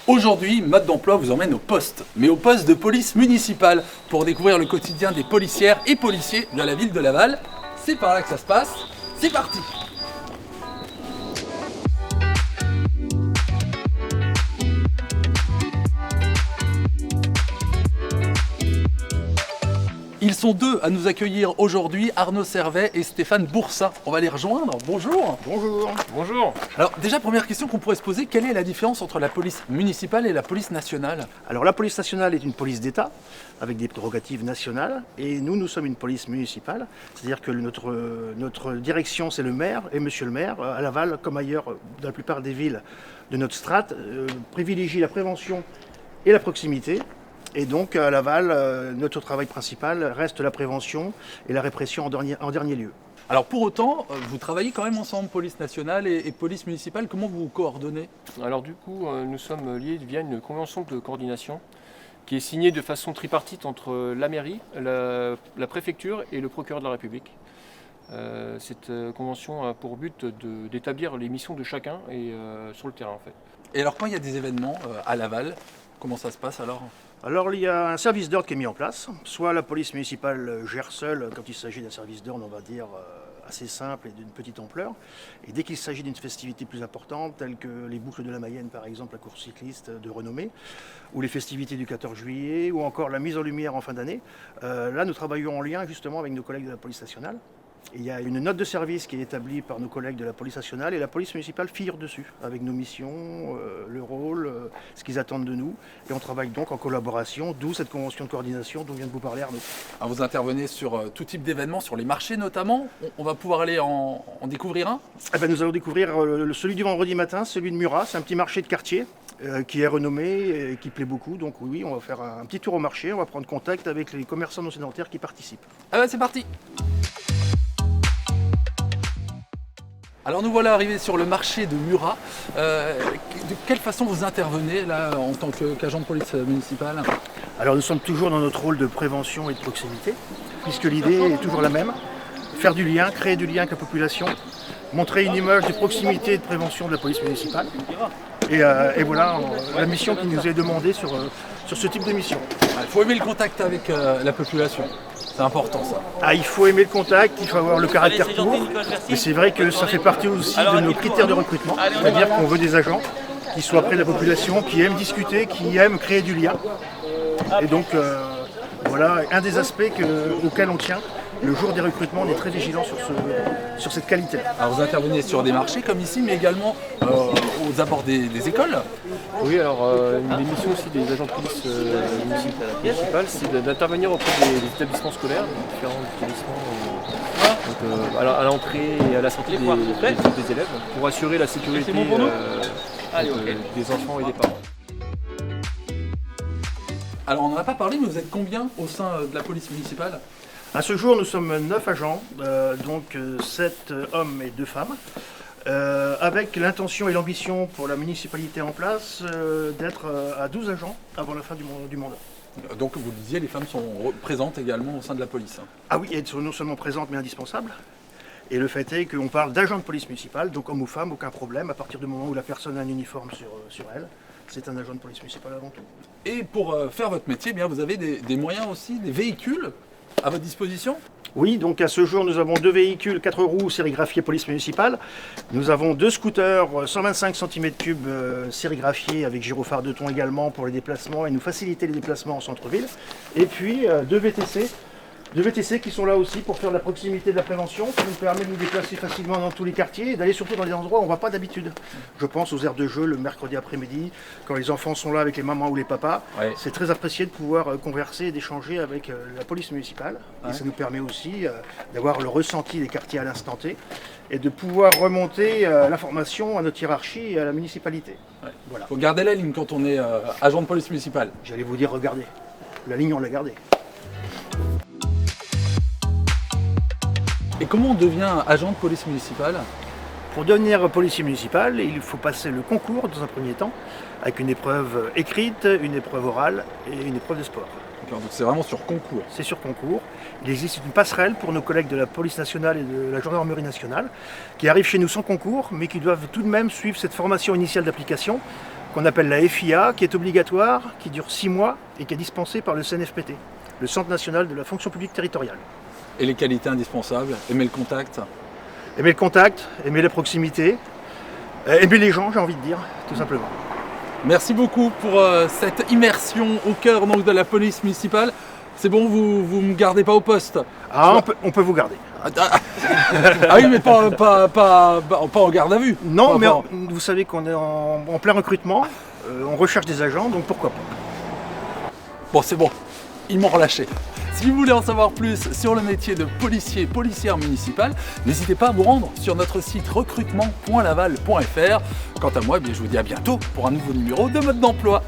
Aujourd'hui, Mode d'emploi vous emmène au poste, mais au poste de police municipale, pour découvrir le quotidien des policières et policiers de la ville de Laval. C'est par là que ça se passe, c'est parti! Ils sont deux à nous accueillir aujourd'hui, Arnaud Servet et Stéphane Boursat. On va les rejoindre. Bonjour. Bonjour. Bonjour. Alors déjà, première question qu'on pourrait se poser, quelle est la différence entre la police municipale et la police nationale? Alors la police nationale est une police d'État avec des prérogatives nationales et nous sommes une police municipale. C'est-à-dire que notre direction, c'est le maire et monsieur le maire, à Laval comme ailleurs dans la plupart des villes de notre strate, privilégie la prévention et la proximité. Et donc à Laval, notre travail principal reste la prévention et la répression en dernier lieu. Alors pour autant, vous travaillez quand même ensemble, police nationale et police municipale. Comment vous vous coordonnez? Alors du coup, nous sommes liés via une convention de coordination qui est signée de façon tripartite entre la mairie, la préfecture et le procureur de la République. Cette convention a pour but d'établir les missions de chacun et sur le terrain en fait. Et alors quand il y a des événements à Laval, comment ça se passe alors? Alors il y a un service d'ordre qui est mis en place. Soit la police municipale gère seule quand il s'agit d'un service d'ordre, on va dire, assez simple et d'une petite ampleur. Et dès qu'il s'agit d'une festivité plus importante, telle que les boucles de la Mayenne par exemple, la course cycliste de renommée, ou les festivités du 14 juillet, ou encore la mise en lumière en fin d'année, là nous travaillons en lien justement avec nos collègues de la police nationale. Il y a une note de service qui est établie par nos collègues de la police nationale et la police municipale figure dessus, avec nos missions, le rôle, ce qu'ils attendent de nous. Et on travaille donc en collaboration, d'où cette convention de coordination dont vient de vous parler Arnaud. Alors vous intervenez sur tout type d'événements, sur les marchés notamment. On va pouvoir aller en découvrir un? Eh ben, nous allons découvrir celui du vendredi matin, celui de Murat. C'est un petit marché de quartier qui est renommé et qui plaît beaucoup. Donc oui, on va faire un petit tour au marché, on va prendre contact avec les commerçants non sédentaires qui participent. Ah ben c'est parti! Alors nous voilà arrivés sur le marché de Murat. De quelle façon vous intervenez là en tant qu'agent de police municipale? Alors nous sommes toujours dans notre rôle de prévention et de proximité, puisque l'idée est toujours la même, faire du lien, créer du lien avec la population, montrer une image de proximité et de prévention de la police municipale. Et voilà la mission qui nous est demandée sur ce type de mission. Il faut aimer le contact avec la population. C'est important ça. Ah, il faut aimer le contact, il faut avoir le caractère pour, mais c'est vrai que ça fait partie aussi de nos critères de recrutement, c'est-à-dire qu'on veut des agents qui soient près de la population, qui aiment discuter, qui aiment créer du lien. Et donc voilà un des aspects auxquels on tient. Le jour des recrutements, on est très vigilant sur cette qualité. Alors vous intervenez sur des marchés comme ici, mais également aux abords des écoles. Oui, alors une des missions aussi des agents de police municipale, c'est d'intervenir auprès des établissements scolaires, des différents établissements à l'entrée et à la sortie des élèves, pour assurer la sécurité des enfants et des parents. Alors on n'en a pas parlé, mais vous êtes combien au sein de la police municipale? À ce jour, nous sommes 9 agents, donc 7 hommes et 2 femmes, avec l'intention et l'ambition pour la municipalité en place d'être à 12 agents avant la fin du mandat. Donc vous le disiez, les femmes sont présentes également au sein de la police. Ah oui, elles sont non seulement présentes mais indispensables. Et le fait est qu'on parle d'agents de police municipale, donc hommes ou femmes, aucun problème, à partir du moment où la personne a un uniforme sur elle. C'est un agent de police municipale avant tout. Et pour faire votre métier, bien, vous avez des moyens aussi, des véhicules à votre disposition? Oui, donc à ce jour, nous avons 2 véhicules, 4 roues sérigraphiés police municipale. Nous avons 2 scooters 125 cm3 sérigraphiés avec gyrophare de thon également pour les déplacements et nous faciliter les déplacements en centre-ville. Et puis 2 VTC. 2 VTC qui sont là aussi pour faire de la proximité de la prévention, qui nous permet de nous déplacer facilement dans tous les quartiers et d'aller surtout dans des endroits où on ne va pas d'habitude. Je pense aux aires de jeu le mercredi après-midi, quand les enfants sont là avec les mamans ou les papas. Ouais. C'est très apprécié de pouvoir converser et d'échanger avec la police municipale. Ouais. Et ça nous permet aussi d'avoir le ressenti des quartiers à l'instant T et de pouvoir remonter l'information à notre hiérarchie et à la municipalité. Ouais. Voilà. Faut garder la ligne quand on est agent de police municipale. J'allais vous dire, regardez. La ligne, on l'a gardée. Et comment on devient agent de police municipale? Pour devenir policier municipal, il faut passer le concours dans un premier temps, avec une épreuve écrite, une épreuve orale et une épreuve de sport. Donc c'est vraiment sur concours? C'est sur concours. Il existe une passerelle pour nos collègues de la police nationale et de la gendarmerie nationale, qui arrivent chez nous sans concours, mais qui doivent tout de même suivre cette formation initiale d'application qu'on appelle la FIA, qui est obligatoire, qui dure 6 mois et qui est dispensée par le CNFPT, le Centre national de la fonction publique territoriale. Et les qualités indispensables, aimer le contact. Aimer le contact, aimer la proximité, aimer les gens, j'ai envie de dire, tout simplement. Merci beaucoup pour cette immersion au cœur donc, de la police municipale. C'est bon, vous me gardez pas au poste? Ah, on peut vous garder. Ah oui, mais pas en garde à vue. Non, Pas- mais pas- vous savez qu'on est en plein recrutement, on recherche des agents, donc pourquoi pas. Bon, c'est bon, ils m'ont relâché. Si vous voulez en savoir plus sur le métier de policier, policière municipale, n'hésitez pas à vous rendre sur notre site recrutement.laval.fr. Quant à moi, eh bien, je vous dis à bientôt pour un nouveau numéro de Mode d'emploi.